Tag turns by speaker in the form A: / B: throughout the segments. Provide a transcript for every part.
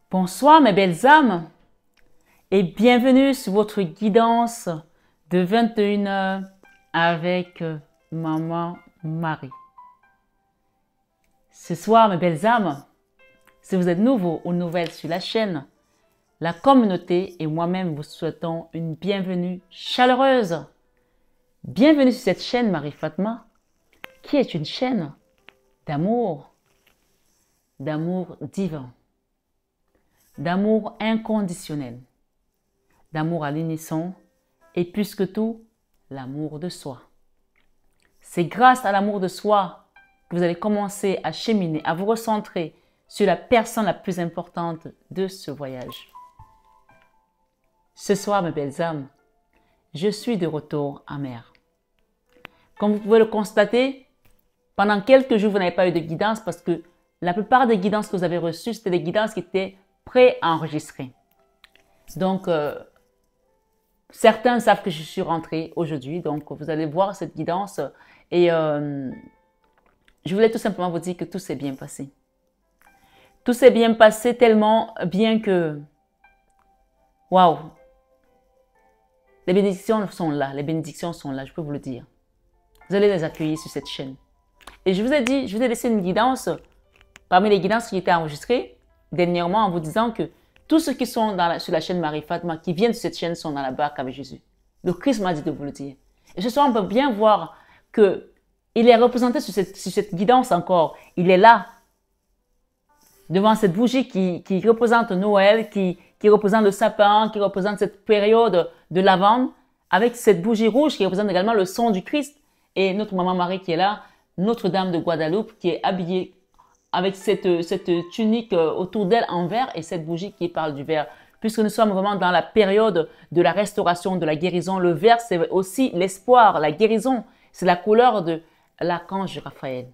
A: Bonsoir mes belles âmes et bienvenue sur votre guidance de 21h avec Maman Marie. Ce soir mes belles âmes, si vous êtes nouveaux ou nouvelles sur la chaîne, la communauté et moi-même vous souhaitons une bienvenue chaleureuse. Bienvenue sur cette chaîne Marie Fatma qui est une chaîne d'amour divin, d'amour inconditionnel, d'amour à l'unisson et plus que tout, l'amour de soi. C'est grâce à l'amour de soi que vous allez commencer à cheminer, à vous recentrer sur la personne la plus importante de ce voyage. Ce soir, mes belles âmes, je suis de retour en mer. Comme vous pouvez le constater, pendant quelques jours, vous n'avez pas eu de guidance parce que la plupart des guidances que vous avez reçues, c'était des guidances qui étaient pré-enregistrées. Donc, certains savent que je suis rentrée aujourd'hui, donc vous allez voir cette guidance et je voulais tout simplement vous dire que tout s'est bien passé. Tout s'est bien passé tellement bien que, waouh, les bénédictions sont là, je peux vous le dire. Vous allez les accueillir sur cette chaîne. Et je vous ai dit, je vous ai laissé une guidance parmi les guidances qui étaient enregistrées dernièrement en vous disant que tous ceux qui sont sur la chaîne Marie Fatma, qui viennent sur cette chaîne, sont dans la barque avec Jésus. Le Christ m'a dit de vous le dire. Et ce soir, on peut bien voir qu'il est représenté sur cette guidance encore. Il est là, devant cette bougie qui représente Noël, qui représente le sapin, qui représente cette période de lavande, avec cette bougie rouge qui représente également le sang du Christ. Et notre maman Marie qui est là, Notre-Dame de Guadeloupe, qui est habillée avec cette tunique autour d'elle en vert et cette bougie qui parle du vert. Puisque nous sommes vraiment dans la période de la restauration, de la guérison. Le vert, c'est aussi l'espoir, la guérison. C'est la couleur de l'archange Raphaël.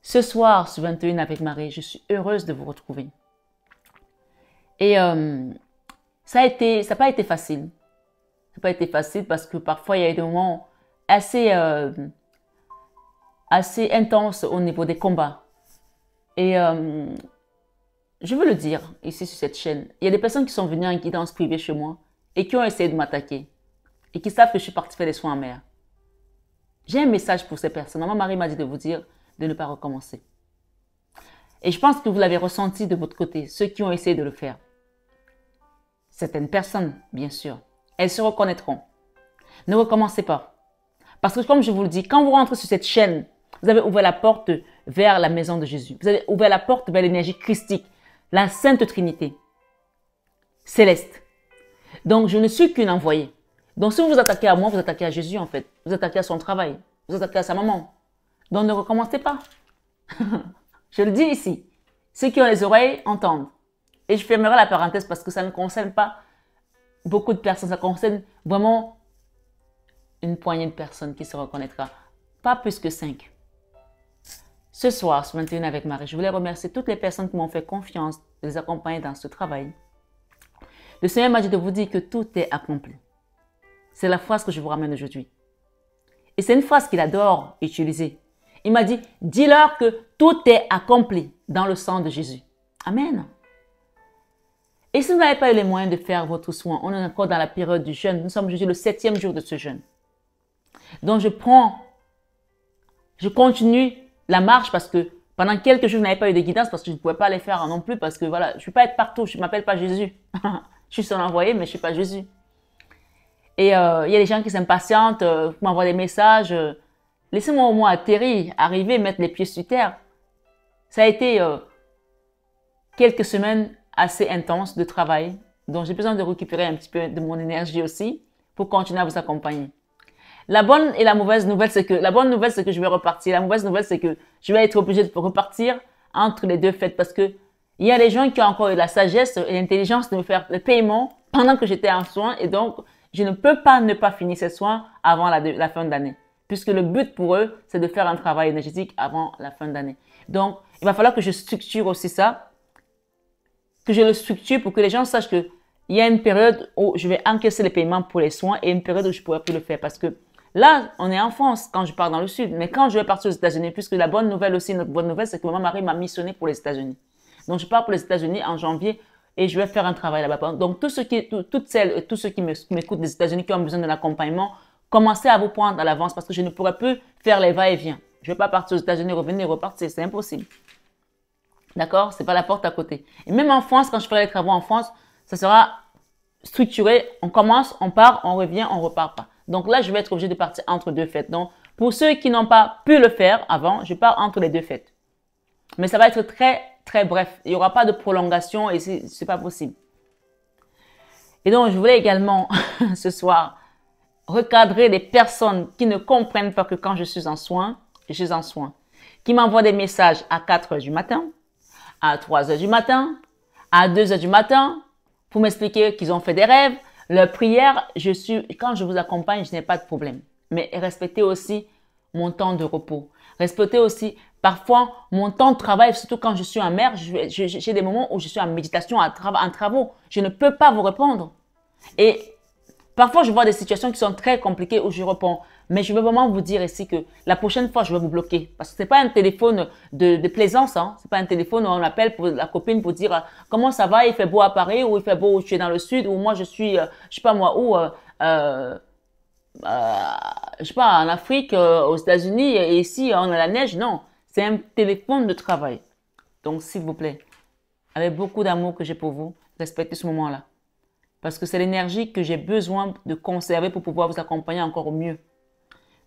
A: Ce soir, sur 21 avec Marie, je suis heureuse de vous retrouver. Et ça n'a pas été facile. Ça n'a pas été facile parce que parfois, il y a des moments assez intenses au niveau des combats. Et je veux le dire ici sur cette chaîne, il y a des personnes qui sont venues en guidance privée chez moi et qui ont essayé de m'attaquer et qui savent que je suis partie faire des soins en mer. J'ai un message pour ces personnes. Maman Marie m'a dit de vous dire de ne pas recommencer. Et je pense que vous l'avez ressenti de votre côté, ceux qui ont essayé de le faire. Certaines personnes, bien sûr, elles se reconnaîtront. Ne recommencez pas. Parce que comme je vous le dis, quand vous rentrez sur cette chaîne, vous avez ouvert la porte vers la maison de Jésus. Vous avez ouvert la porte vers l'énergie christique, la Sainte Trinité, céleste. Donc, je ne suis qu'une envoyée. Donc, si vous vous attaquez à moi, vous attaquez à Jésus en fait. Vous attaquez à son travail. Vous attaquez à sa maman. Donc, ne recommencez pas. Je le dis ici. Ceux qui ont les oreilles entendent. Et je fermerai la parenthèse parce que ça ne concerne pas beaucoup de personnes. Ça concerne vraiment une poignée de personnes qui se reconnaîtra. Pas plus que 5. Ce soir, sur 21 avec Marie, je voulais remercier toutes les personnes qui m'ont fait confiance de les accompagner dans ce travail. Le Seigneur m'a dit de vous dire que tout est accompli. C'est la phrase que je vous ramène aujourd'hui. Et c'est une phrase qu'il adore utiliser. Il m'a dit, dis-leur que tout est accompli dans le sang de Jésus. Amen. Et si vous n'avez pas eu les moyens de faire votre soin, on est encore dans la période du jeûne. Nous sommes aujourd'hui le 7e jour de ce jeûne. Donc je continue la marche parce que pendant quelques jours, je n'avais pas eu de guidance parce que je ne pouvais pas les faire non plus parce que voilà, je ne peux pas être partout, je ne m'appelle pas Jésus. Je suis son envoyé, mais je ne suis pas Jésus. Et il y a des gens qui s'impatientent, qui m'envoient des messages. Laissez-moi au moins atterrir, arriver, mettre les pieds sur terre. Ça a été quelques semaines assez intenses de travail, donc j'ai besoin de récupérer un petit peu de mon énergie aussi pour continuer à vous accompagner. La bonne et la mauvaise nouvelle, c'est que la bonne nouvelle, c'est que je vais repartir. La mauvaise nouvelle, c'est que je vais être obligée de repartir entre les deux fêtes parce que il y a des gens qui ont encore eu la sagesse et l'intelligence de me faire le paiement pendant que j'étais en soins et donc je ne peux pas ne pas finir ces soins avant la fin d'année puisque le but pour eux, c'est de faire un travail énergétique avant la fin d'année. Donc, il va falloir que je structure aussi ça, que je le structure pour que les gens sachent que il y a une période où je vais encaisser les paiements pour les soins et une période où je ne pourrai plus le faire parce que là, on est en France quand je pars dans le sud. Mais quand je vais partir aux États-Unis, puisque la bonne nouvelle aussi, notre bonne nouvelle, c'est que maman Marie m'a missionné pour les États-Unis. Donc, je pars pour les États-Unis en janvier et je vais faire un travail là-bas. Donc, toutes celles et tous ceux qui m'écoutent des États-Unis qui ont besoin d'un accompagnement, commencez à vous prendre à l'avance parce que je ne pourrais plus faire les va-et-vient. Je ne vais pas partir aux États-Unis, revenir, repartir. C'est impossible. D'accord? C'est pas la porte à côté. Et même en France, quand je ferai les travaux en France, ça sera structuré. On commence, on part, on revient, on repart pas. Donc là, je vais être obligé de partir entre deux fêtes. Donc, pour ceux qui n'ont pas pu le faire avant, je pars entre les deux fêtes. Mais ça va être très, très bref. Il n'y aura pas de prolongation et c'est pas possible. Et donc, je voulais également, ce soir, recadrer les personnes qui ne comprennent pas que quand je suis en soins, je suis en soins. Qui m'envoient des messages à 4 heures du matin, à 3 heures du matin, à 2 heures du matin, pour m'expliquer qu'ils ont fait des rêves. Leur prière, quand je vous accompagne, je n'ai pas de problème. Mais respectez aussi mon temps de repos. Respectez aussi parfois mon temps de travail, surtout quand je suis en mer. J'ai des moments où je suis en méditation, en travaux. Je ne peux pas vous répondre. Et parfois, je vois des situations qui sont très compliquées où je réponds. Mais je veux vraiment vous dire ici que la prochaine fois, je vais vous bloquer. Parce que c'est pas un téléphone de plaisance. Hein. C'est pas un téléphone où on appelle pour la copine pour dire comment ça va, il fait beau à Paris ou il fait beau où tu es dans le sud ou moi je suis, je sais pas moi où, je sais pas, en Afrique, aux États-Unis et ici on a la neige. Non, c'est un téléphone de travail. Donc s'il vous plaît, avec beaucoup d'amour que j'ai pour vous, respectez ce moment-là. Parce que c'est l'énergie que j'ai besoin de conserver pour pouvoir vous accompagner encore au mieux.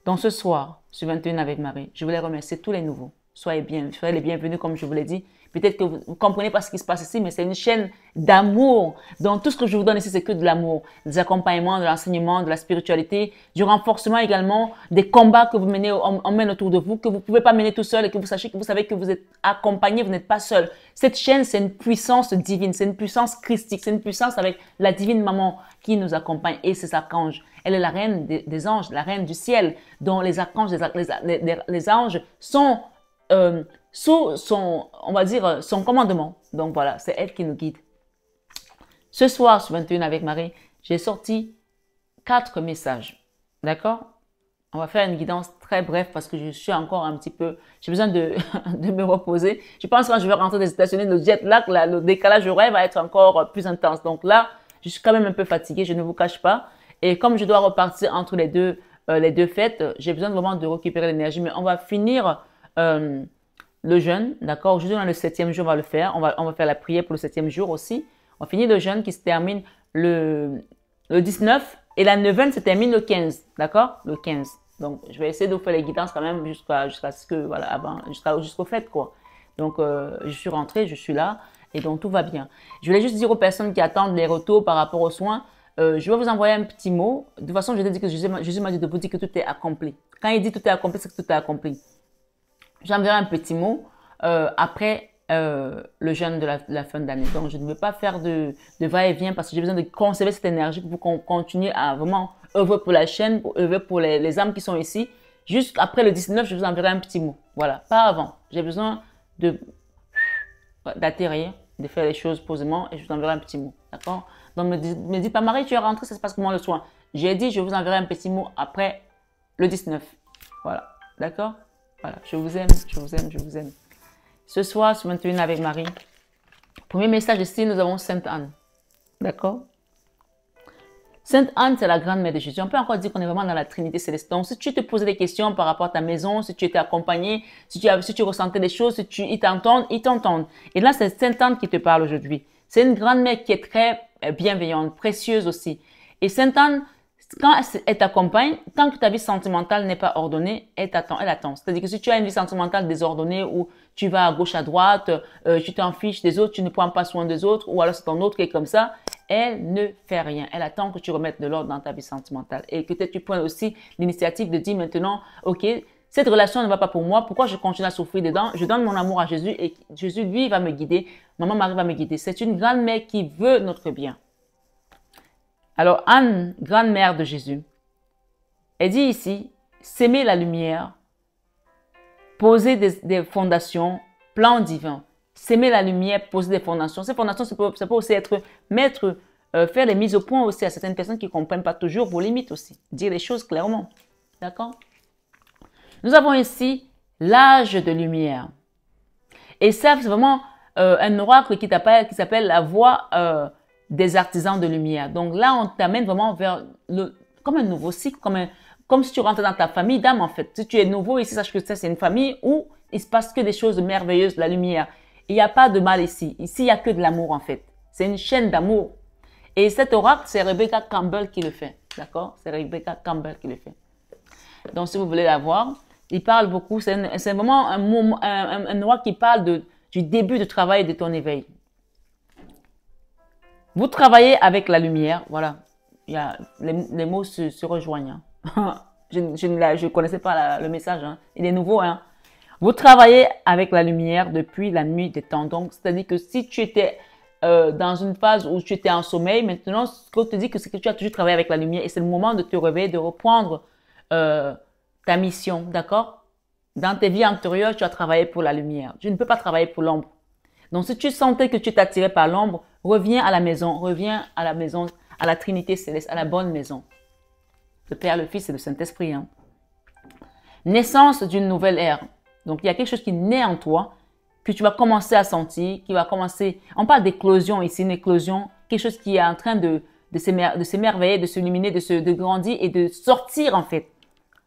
A: Donc ce soir, sur 21 avec Marie, je voulais remercier tous les nouveaux. Soyez les bienvenus comme je vous l'ai dit. Peut-être que vous ne comprenez pas ce qui se passe ici, mais c'est une chaîne d'amour. Donc tout ce que je vous donne ici, c'est que de l'amour, des accompagnements, de l'enseignement, de la spiritualité, du renforcement également, des combats que vous menez, on mène autour de vous, que vous ne pouvez pas mener tout seul et que vous savez que vous êtes accompagné, vous n'êtes pas seul. Cette chaîne, c'est une puissance divine, c'est une puissance christique, c'est une puissance avec la divine maman qui nous accompagne et ses archanges. Elle est la reine des anges, la reine du ciel, dont les archanges, les anges sont sous son, on va dire, son commandement. Donc voilà, c'est elle qui nous guide. Ce soir, sur 21 avec Marie, j'ai sorti 4 messages. D'accord? On va faire une guidance très brève parce que je suis encore un petit peu, j'ai besoin de me reposer. Je pense que quand je vais rentrer des États-Unis, le jet lag, le décalage horaire va être encore plus intense. Donc là, je suis quand même un peu fatiguée, je ne vous cache pas. Et comme je dois repartir entre les deux fêtes, j'ai besoin vraiment de récupérer l'énergie. Mais on va finir le jeûne, d'accord? Aujourd'hui, dans le 7e jour, on va le faire. On va faire la prière pour le 7e jour aussi. On finit le jeûne qui se termine le 19 et la neuvaine se termine le 15, d'accord? Le 15. Donc, je vais essayer de vous faire les guidances quand même jusqu'à ce que, voilà, jusqu'aux fêtes, quoi. Donc, je suis rentrée, je suis là et donc tout va bien. Je voulais juste dire aux personnes qui attendent les retours par rapport aux soins, je vais vous envoyer un petit mot. De toute façon, je t'ai dit que Jésus m'a dit de vous dire que tout est accompli. Quand il dit tout est accompli, c'est que tout est accompli. J'enverrai un petit mot après le jeûne de la fin d'année. Donc, je ne veux pas faire de va-et-vient parce que j'ai besoin de conserver cette énergie pour qu'on continue à vraiment œuvrer pour la chaîne, pour œuvrer pour les âmes qui sont ici. Jusqu'après le 19, je vous enverrai un petit mot. Voilà, pas avant. J'ai besoin d'atterrir, de faire les choses posément et je vous enverrai un petit mot. D'accord? Donc, me dites pas, Marie, tu es rentrée, ça se passe comment le soin? J'ai dit, je vous enverrai un petit mot après le 19. Voilà, d'accord? Voilà, je vous aime, je vous aime, je vous aime. Ce soir, sur 21 avec Marie, premier message ici, nous avons Sainte Anne. D'accord? Sainte Anne, c'est la grande mère de Jésus. On peut encore dire qu'on est vraiment dans la Trinité céleste. Donc, si tu te posais des questions par rapport à ta maison, si tu étais accompagné, si tu ressentais des choses, si ils t'entendent. Et là, c'est Sainte Anne qui te parle aujourd'hui. C'est une grande mère qui est très bienveillante, précieuse aussi. Et Sainte Anne, quand elle t'accompagne, tant que ta vie sentimentale n'est pas ordonnée, elle attend. C'est-à-dire que si tu as une vie sentimentale désordonnée où tu vas à gauche, à droite, tu t'en fiches des autres, tu ne prends pas soin des autres, ou alors c'est ton autre qui est comme ça, elle ne fait rien. Elle attend que tu remettes de l'ordre dans ta vie sentimentale. Et que tu prennes aussi l'initiative de dire maintenant, ok, cette relation ne va pas pour moi, pourquoi je continue à souffrir dedans? Je donne mon amour à Jésus et Jésus, lui, va me guider. Maman Marie va me guider. C'est une grande mère qui veut notre bien. Alors, Anne, grande mère de Jésus, elle dit ici, s'aimer la lumière, poser des fondations, plan divin. S'aimer la lumière, poser des fondations. Ces fondations, ça peut aussi être faire des mises au point aussi à certaines personnes qui ne comprennent pas toujours vos limites aussi. Dire les choses clairement. D'accord? Nous avons ici l'âge de lumière. Et ça, c'est vraiment un oracle qui s'appelle la voix des artisans de lumière. Donc là, on t'amène vraiment vers comme un nouveau cycle, comme si tu rentrais dans ta famille d'âme en fait. Si tu es nouveau ici, sache que ça c'est une famille où il se passe que des choses merveilleuses, la lumière. Il n'y a pas de mal ici. Ici, il n'y a que de l'amour en fait. C'est une chaîne d'amour. Et cet oracle, c'est Rebecca Campbell qui le fait. D'accord? C'est Rebecca Campbell qui le fait. Donc, si vous voulez la voir, il parle beaucoup. C'est vraiment un oracle qui parle du début du travail de ton éveil. Vous travaillez avec la lumière. Voilà. Il y a, les mots se rejoignent. Hein. Je ne connaissais pas le message. Hein. Il est nouveau. Hein. Vous travaillez avec la lumière depuis la nuit des temps. Donc, c'est-à-dire que si tu étais dans une phase où tu étais en sommeil, maintenant, ce qu'on te dit, c'est que tu as toujours travaillé avec la lumière et c'est le moment de te réveiller, de reprendre ta mission, d'accord? Dans tes vies antérieures, tu as travaillé pour la lumière. Tu ne peux pas travailler pour l'ombre. Donc, si tu sentais que tu étais attiré par l'ombre, reviens à la maison, à la Trinité céleste, à la bonne maison. Le Père, le Fils et le Saint-Esprit. Hein. Naissance d'une nouvelle ère. Donc, il y a quelque chose qui naît en toi, que tu vas commencer à sentir, qui va commencer... On parle d'éclosion ici, une éclosion, quelque chose qui est en train de s'émerveiller, de s'illuminer, de grandir et de sortir en fait.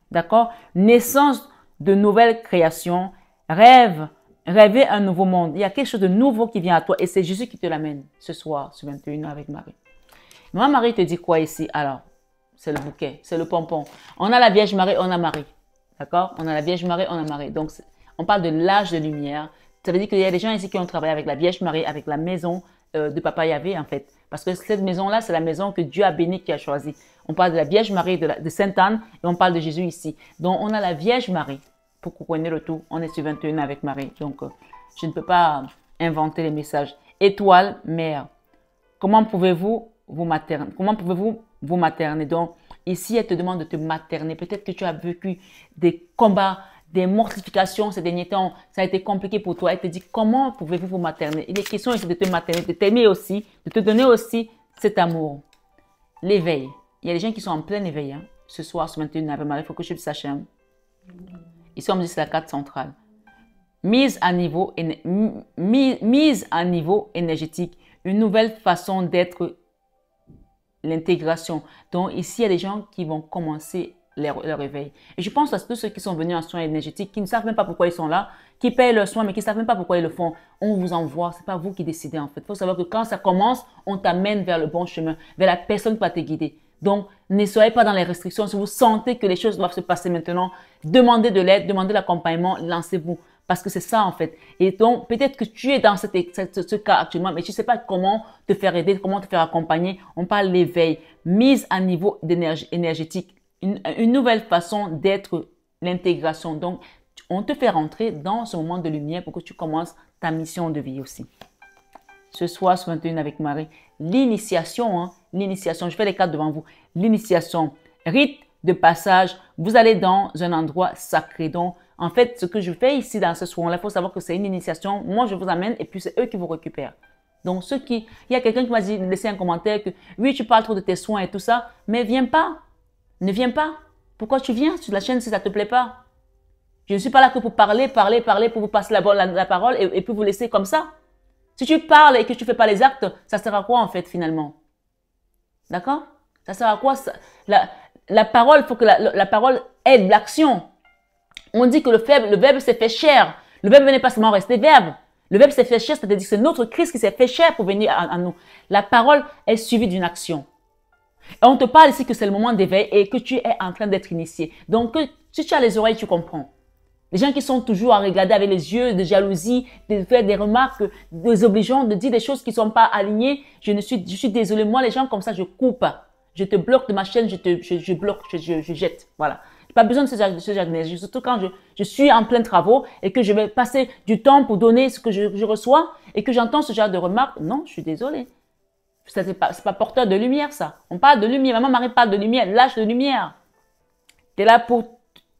A: D'accord? Naissance de nouvelles créations, rêver un nouveau monde. Il y a quelque chose de nouveau qui vient à toi et c'est Jésus qui te l'amène ce soir, ce 21 avec Marie. Maman Marie te dit quoi ici? Alors, c'est le bouquet, c'est le pompon. On a la Vierge Marie, on a Marie. D'accord? On a la Vierge Marie, on a Marie. Donc, on parle de l'âge de lumière. Ça veut dire qu'il y a des gens ici qui ont travaillé avec la Vierge Marie, avec la maison de Papa Yahvé, en fait. Parce que cette maison-là, c'est la maison que Dieu a bénie, qui a choisie. On parle de la Vierge Marie, de Sainte Anne, et on parle de Jésus ici. Donc, on a la Vierge Marie. Pour que vous compreniez le tout, on est sur 21 avec Marie. Donc, je ne peux pas inventer les messages. Étoile, mère. Comment pouvez-vous vous materner? Comment pouvez-vous vous materner? Donc, ici, elle te demande de te materner. Peut-être que tu as vécu des combats, des mortifications ces derniers temps. Ça a été compliqué pour toi. Elle te dit, comment pouvez-vous vous materner? Il est question ici de te materner, de t'aimer aussi, de te donner aussi cet amour. L'éveil. Il y a des gens qui sont en plein éveil. Hein. Ce soir, ce 21 avec Marie, il faut que je le sache. Hein. Ici, on me dit que c'est la carte centrale. Mise à niveau énergétique. Une nouvelle façon d'être, l'intégration. Donc, ici, il y a des gens qui vont commencer leur réveil. Et je pense à tous ceux qui sont venus en soins énergétiques, qui ne savent même pas pourquoi ils sont là, qui payent leurs soins, mais qui ne savent même pas pourquoi ils le font. On vous envoie, ce n'est pas vous qui décidez en fait. Il faut savoir que quand ça commence, on t'amène vers le bon chemin, vers la personne qui va te guider. Donc, ne soyez pas dans les restrictions. Si vous sentez que les choses doivent se passer maintenant, demandez de l'aide, demandez l'accompagnement, lancez-vous. Parce que c'est ça en fait. Et donc, peut-être que tu es dans ce cas actuellement, mais tu ne sais pas comment te faire aider, comment te faire accompagner. On parle d'éveil, mise à niveau énergétique. Une nouvelle façon d'être, l'intégration. Donc, on te fait rentrer dans ce moment de lumière pour que tu commences ta mission de vie aussi. Ce soir, ce 21 avec Marie, l'initiation, hein, l'initiation, je fais les cartes devant vous. L'initiation, rite de passage, vous allez dans un endroit sacré. Donc, en fait, ce que je fais ici dans ce soir-là, il faut savoir que c'est une initiation. Moi, je vous amène et puis c'est eux qui vous récupèrent. Donc, il y a quelqu'un qui m'a dit, laissez un commentaire que oui, tu parles trop de tes soins et tout ça, mais viens pas. Ne viens pas. Pourquoi tu viens sur la chaîne si ça ne te plaît pas? Je ne suis pas là que pour parler, pour vous passer la parole et puis vous laisser comme ça. Si tu parles et que tu ne fais pas les actes, ça sert à quoi en fait finalement? D'accord? Ça sert à quoi? La parole, il faut que la parole aide l'action. On dit que le verbe s'est fait chair. Le verbe n'est pas seulement resté verbe. Le verbe s'est fait chair, c'est-à-dire que c'est notre Christ qui s'est fait chair pour venir à nous. La parole est suivie d'une action. Et on te parle ici que c'est le moment d'éveil et que tu es en train d'être initié. Donc, si tu as les oreilles, tu comprends. Les gens qui sont toujours à regarder avec les yeux de jalousie, de faire des remarques désobligeantes, de dire des choses qui ne sont pas alignées, je suis désolée. Moi, les gens comme ça, je coupe. Je te bloque de ma chaîne, je bloque, je jette. Voilà. Je n'ai pas besoin de ce genre d'énergie. Surtout quand je suis en plein travaux et que je vais passer du temps pour donner ce que je reçois et que j'entends ce genre de remarques. Non, je suis désolée. C'est pas porteur de lumière, ça. On parle de lumière. Maman Marie parle de lumière. L'âge de lumière. Tu es là pour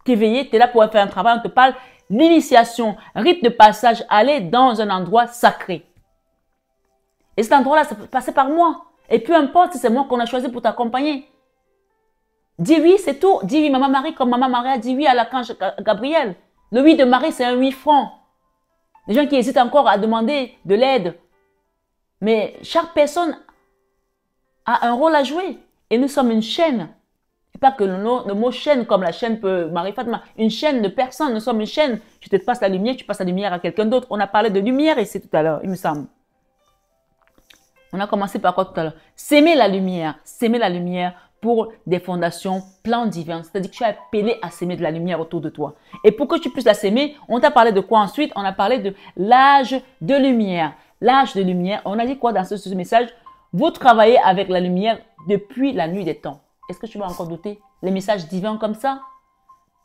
A: t'éveiller. Tu es là pour faire un travail. On te parle d'initiation. Rite de passage. Aller dans un endroit sacré. Et cet endroit-là, ça peut passer par moi. Et peu importe si c'est moi qu'on a choisi pour t'accompagner. Dis oui, c'est tout. Dis oui, Maman Marie, comme Maman Marie a dit oui à l'archange Gabriel. Le oui de Marie, c'est un oui franc. Des gens qui hésitent encore à demander de l'aide. Mais chaque personne a un rôle à jouer. Et nous sommes une chaîne. Et pas que le mot chaîne, comme la chaîne peut, Marie-Fatma, une chaîne de personnes. Nous sommes une chaîne. Je te passe la lumière, tu passes la lumière à quelqu'un d'autre. On a parlé de lumière ici tout à l'heure, il me semble. On a commencé par quoi tout à l'heure? S'aimer la lumière pour des fondations, plan divin. C'est-à-dire que tu es appelé à s'aimer de la lumière autour de toi. Et pour que tu puisses la s'aimer, on t'a parlé de quoi ensuite? On a parlé de l'âge de lumière. L'âge de lumière, on a dit quoi dans ce message? Vous travaillez avec la lumière depuis la nuit des temps. Est-ce que tu vas encore douter? Les messages divins comme ça?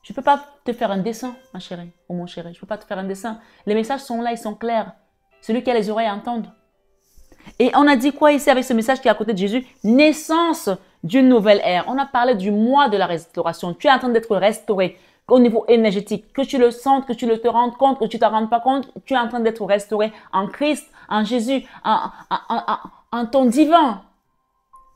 A: Je ne peux pas te faire un dessin, ma chérie ou mon chéri. Je ne peux pas te faire un dessin. Les messages sont là, ils sont clairs. Celui qui a les oreilles à entendre. Et on a dit quoi ici avec ce message qui est à côté de Jésus? Naissance d'une nouvelle ère. On a parlé du mois de la restauration. Tu es en train d'être restauré au niveau énergétique. Que tu le sentes, que tu te rendes compte, que tu ne te rendes pas compte, tu es en train d'être restauré en Christ, en Jésus, en ton divin.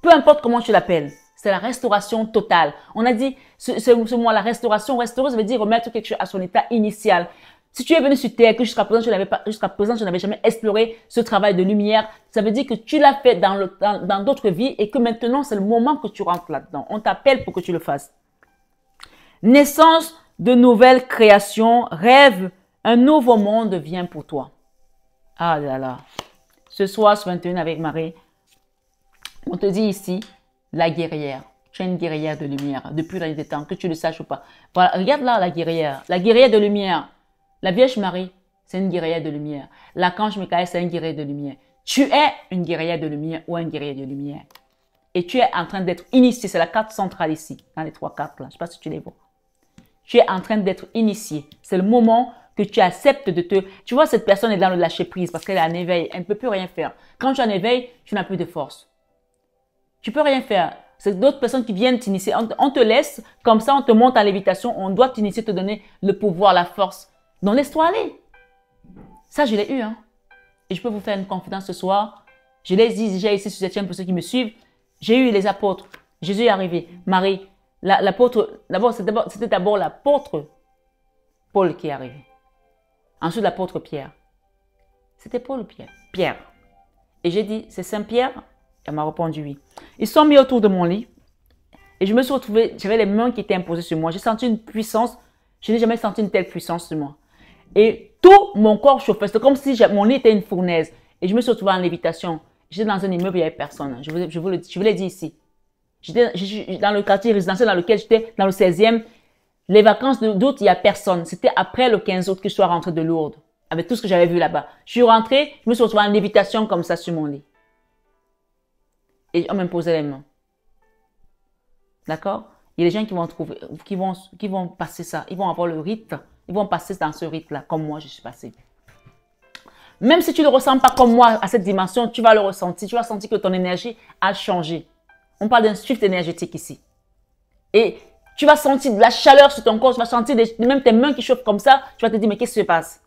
A: Peu importe comment tu l'appelles. C'est la restauration totale. On a dit, ce mot, la restauration, restaurer, ça veut dire remettre quelque chose à son état initial. Si tu es venu sur terre, que jusqu'à présent, je n'avais jamais exploré ce travail de lumière, ça veut dire que tu l'as fait dans d'autres vies et que maintenant, c'est le moment que tu rentres là-dedans. On t'appelle pour que tu le fasses. Naissance de nouvelles créations, rêve, un nouveau monde vient pour toi. Ah là là. Ce soir, ce 21 avec Marie, on te dit ici, la guerrière. Tu es une guerrière de lumière depuis la nuit des temps, que tu le saches ou pas. Voilà, regarde là la guerrière de lumière. La Vierge Marie, c'est une guerrière de lumière. L'archange Michael, c'est un guerrier de lumière. Tu es une guerrière de lumière ou un guerrier de lumière. Et tu es en train d'être initié. C'est la carte centrale ici, dans les 3 cartes là. Je ne sais pas si tu les vois. Tu es en train d'être initié. C'est le moment que tu acceptes de te... Tu vois, cette personne est dans le lâcher prise parce qu'elle est en éveil. Elle ne peut plus rien faire. Quand tu es en éveil, tu n'as plus de force. Tu peux rien faire. C'est d'autres personnes qui viennent t'initier. On te laisse, comme ça, on te monte en lévitation. On doit t'initier, te donner le pouvoir, la force. Donc, laisse-toi aller. Ça, je l'ai eu. Hein. Et je peux vous faire une confidence ce soir. Je l'ai dit déjà ici sur cette chaîne pour ceux qui me suivent. J'ai eu les apôtres. Jésus est arrivé. Marie, l'apôtre, c'était d'abord l'apôtre Paul qui est arrivé. Ensuite, l'apôtre Pierre. C'était Paul ou Pierre? Pierre. Et j'ai dit, c'est Saint-Pierre? Elle m'a répondu oui. Ils sont mis autour de mon lit. Et je me suis retrouvée, j'avais les mains qui étaient imposées sur moi. J'ai senti une puissance. Je n'ai jamais senti une telle puissance sur moi. Et tout mon corps chauffait. C'était comme si mon lit était une fournaise. Et je me suis retrouvée en lévitation. J'étais dans un immeuble, il n'y avait personne. Je vous l'ai dit ici. J'étais dans le quartier résidentiel dans lequel j'étais, dans le 16e. Les vacances d'août, il n'y a personne. C'était après le 15 août que je suis rentrée de Lourdes. Avec tout ce que j'avais vu là-bas. Je suis rentrée, je me suis retrouvée en lévitation comme ça sur mon lit. Et on m'imposait les mains. D'accord? Il y a des gens qui vont passer ça. Ils vont avoir le rite. Ils vont passer dans ce rite-là, comme moi, je suis passée. Même si tu ne le ressens pas comme moi à cette dimension, tu vas le ressentir. Tu vas sentir que ton énergie a changé. On parle d'un shift énergétique ici. Et tu vas sentir de la chaleur sur ton corps. Tu vas sentir même tes mains qui chauffent comme ça. Tu vas te dire, mais qu'est-ce qui se passe?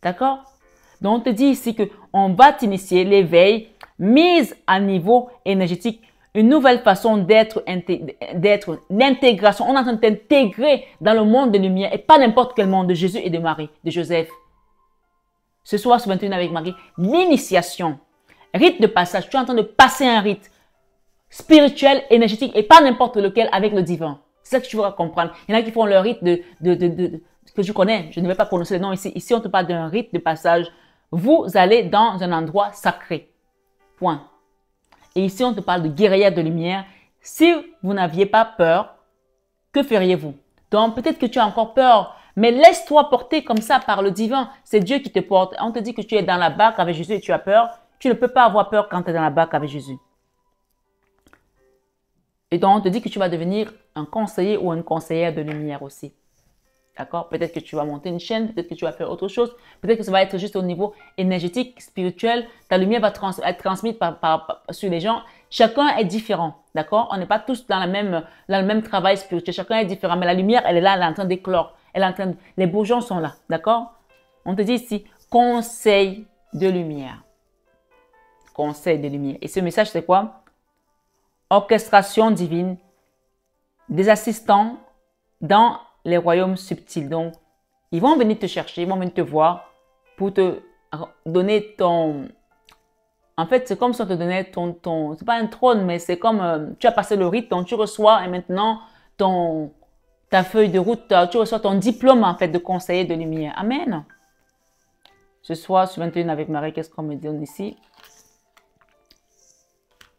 A: D'accord? Donc, on te dit ici qu'on va t'initier l'éveil, mise à niveau énergétique, une nouvelle façon d'être, l'intégration. On est en train de t'intégrer dans le monde de lumière et pas n'importe quel monde de Jésus et de Marie, de Joseph. Ce soir, ce 21 avec Marie, l'initiation, rite de passage. Tu es en train de passer un rite spirituel, énergétique et pas n'importe lequel avec le divin. C'est ça que tu vas comprendre. Il y en a qui font le rite que je connais. Je ne vais pas prononcer le nom ici. Ici, on te parle d'un rite de passage. Vous allez dans un endroit sacré. Point. Et ici, on te parle de guerrière de lumière. Si vous n'aviez pas peur, que feriez-vous? Donc, peut-être que tu as encore peur, mais laisse-toi porter comme ça par le divin. C'est Dieu qui te porte. On te dit que tu es dans la barque avec Jésus et tu as peur. Tu ne peux pas avoir peur quand tu es dans la barque avec Jésus. Et donc, on te dit que tu vas devenir un conseiller ou une conseillère de lumière aussi. D'accord? Peut-être que tu vas monter une chaîne, peut-être que tu vas faire autre chose, peut-être que ça va être juste au niveau énergétique, spirituel. Ta lumière va être transmise sur les gens. Chacun est différent. D'accord? On n'est pas tous dans le même travail spirituel. Chacun est différent. Mais la lumière, elle est là, elle est en train d'éclore. Les bourgeons sont là. D'accord? On te dit ici, conseil de lumière. Conseil de lumière. Et ce message, c'est quoi? Orchestration divine des assistants dans les royaumes subtils. Donc, ils vont venir te chercher, ils vont venir te voir pour te donner ton... En fait, c'est comme si on te donnait c'est pas un trône, mais c'est comme tu as passé le rite, donc tu reçois et maintenant ta feuille de route, tu reçois ton diplôme en fait de conseiller de lumière. Amen. Ce soir, sur 21 avec Marie, qu'est-ce qu'on me donne ici?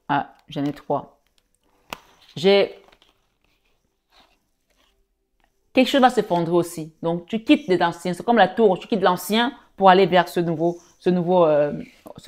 A: Ah, j'en ai 3. Quelque chose va s'effondrer aussi. Donc, tu quittes les anciens. C'est comme la tour. Tu quittes l'ancien pour aller vers ce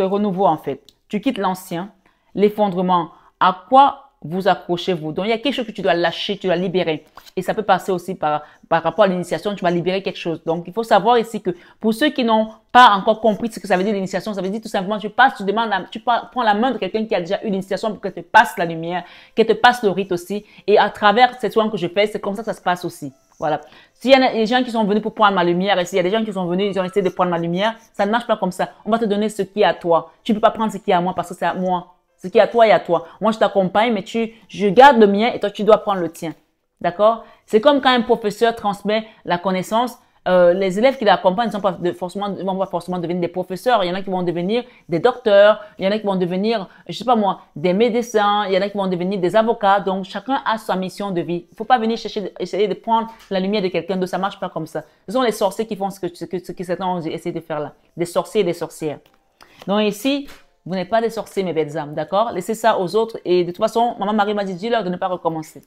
A: renouveau en fait. Tu quittes l'ancien, l'effondrement. À quoi vous accrochez-vous? Donc, il y a quelque chose que tu dois lâcher, tu dois libérer. Et ça peut passer aussi par rapport à l'initiation, tu vas libérer quelque chose. Donc, il faut savoir ici que pour ceux qui n'ont pas encore compris ce que ça veut dire l'initiation, ça veut dire tout simplement, tu prends la main de quelqu'un qui a déjà eu l'initiation pour qu'elle te passe la lumière, qu'elle te passe le rite aussi. Et à travers cette soin que je fais, c'est comme ça que ça se passe aussi. Voilà. S'il y a des gens qui sont venus pour prendre ma lumière, et s'il y a des gens qui sont venus, ils ont essayé de prendre ma lumière, ça ne marche pas comme ça. On va te donner ce qui est à toi. Tu ne peux pas prendre ce qui est à moi parce que c'est à moi. Ce qui est à toi est à toi. Moi, je t'accompagne, mais je garde le mien et toi, tu dois prendre le tien. D'accord? C'est comme quand un professeur transmet la connaissance. Les élèves qui l'accompagnent ne vont pas forcément devenir des professeurs. Il y en a qui vont devenir des docteurs. Il y en a qui vont devenir, je sais pas moi, des médecins. Il y en a qui vont devenir des avocats. Donc, chacun a sa mission de vie. Il faut pas venir essayer de prendre la lumière de quelqu'un d'autre. Ça marche pas comme ça. Ce sont les sorciers qui font ce que certains ont essayé de faire là. Des sorciers et des sorcières. Donc, ici, vous n'êtes pas des sorciers, mes belles âmes, d'accord? Laissez ça aux autres. Et de toute façon, Maman Marie m'a dit, dis-leur de ne pas recommencer.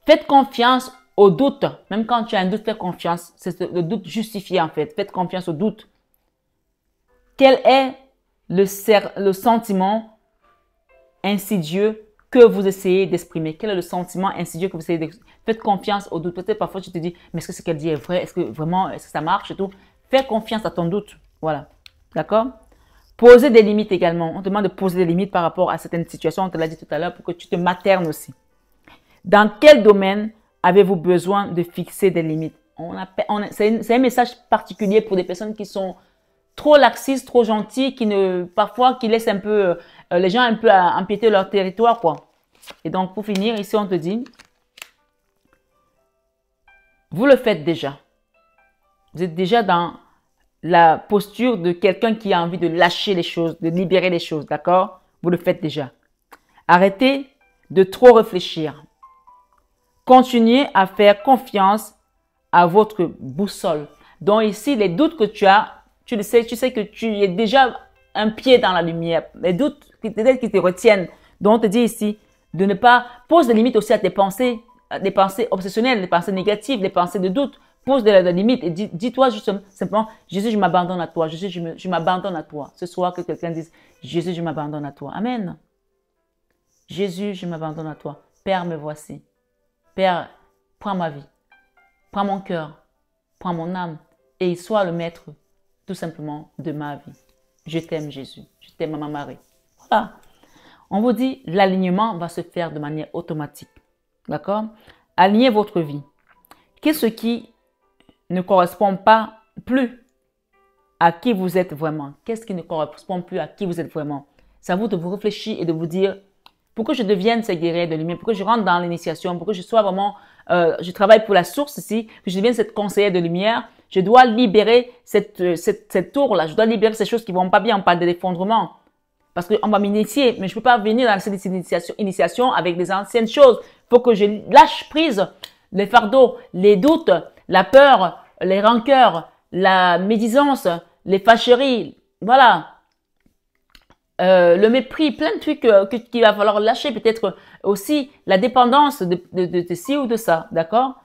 A: Faites confiance au doute. Même quand tu as un doute, fais confiance. C'est le doute justifié, en fait. Faites confiance au doute. Quel est le sentiment insidieux que vous essayez d'exprimer? Quel est le sentiment insidieux que vous essayez d'exprimer? Faites confiance au doute. Peut-être parfois, tu te dis, mais est-ce que ce qu'elle dit est vrai? Est-ce que vraiment, est-ce que ça marche et tout? Fais confiance à ton doute. Voilà. D'accord? Poser des limites également. On te demande de poser des limites par rapport à certaines situations. On te l'a dit tout à l'heure pour que tu te maternes aussi. Dans quel domaine avez-vous besoin de fixer des limites? C'est un message particulier pour des personnes qui sont trop laxistes, trop gentilles, parfois qui laissent un peu les gens un peu empiéter leur territoire, quoi. Et donc, pour finir, ici, on te dit, vous le faites déjà. Vous êtes déjà dans la posture de quelqu'un qui a envie de lâcher les choses, de libérer les choses, d'accord? Vous le faites déjà. Arrêtez de trop réfléchir. Continuez à faire confiance à votre boussole. Donc ici, les doutes que tu as, tu sais que tu es déjà un pied dans la lumière. Les doutes peut-être qui te retiennent. Donc on te dit ici de ne pas poser des limites aussi à tes pensées, des pensées obsessionnelles, des pensées négatives, des pensées de doute. Pose des limites et dis-toi juste simplement, Jésus, je m'abandonne à toi. Jésus, je m'abandonne à toi. Ce soir, que quelqu'un dise, Jésus, je m'abandonne à toi. Amen. Jésus, je m'abandonne à toi. Père, me voici. Père, prends ma vie. Prends mon cœur. Prends mon âme. Et sois le maître, tout simplement, de ma vie. Je t'aime, Jésus. Je t'aime, Maman Marie. Voilà. On vous dit, l'alignement va se faire de manière automatique. D'accord? Alignez votre vie. Qu'est-ce qui ne correspond pas plus à qui vous êtes vraiment? Qu'est-ce qui ne correspond plus à qui vous êtes vraiment? C'est à vous de vous réfléchir et de vous dire, pour que je devienne ce guerrier de lumière, pour que je rentre dans l'initiation, pour que je sois vraiment, je travaille pour la source ici, que je devienne cette conseillère de lumière, je dois libérer cette tour-là, je dois libérer ces choses qui vont pas bien, on parle de l'effondrement. Parce qu'on va m'initier, mais je peux pas venir dans cette initiation avec des anciennes choses. Il faut que je lâche prise les fardeaux, les doutes, la peur, les rancœurs, la médisance, les fâcheries, voilà. Le mépris, plein de trucs qu'il va falloir lâcher, peut-être aussi la dépendance de ci ou de ça, d'accord?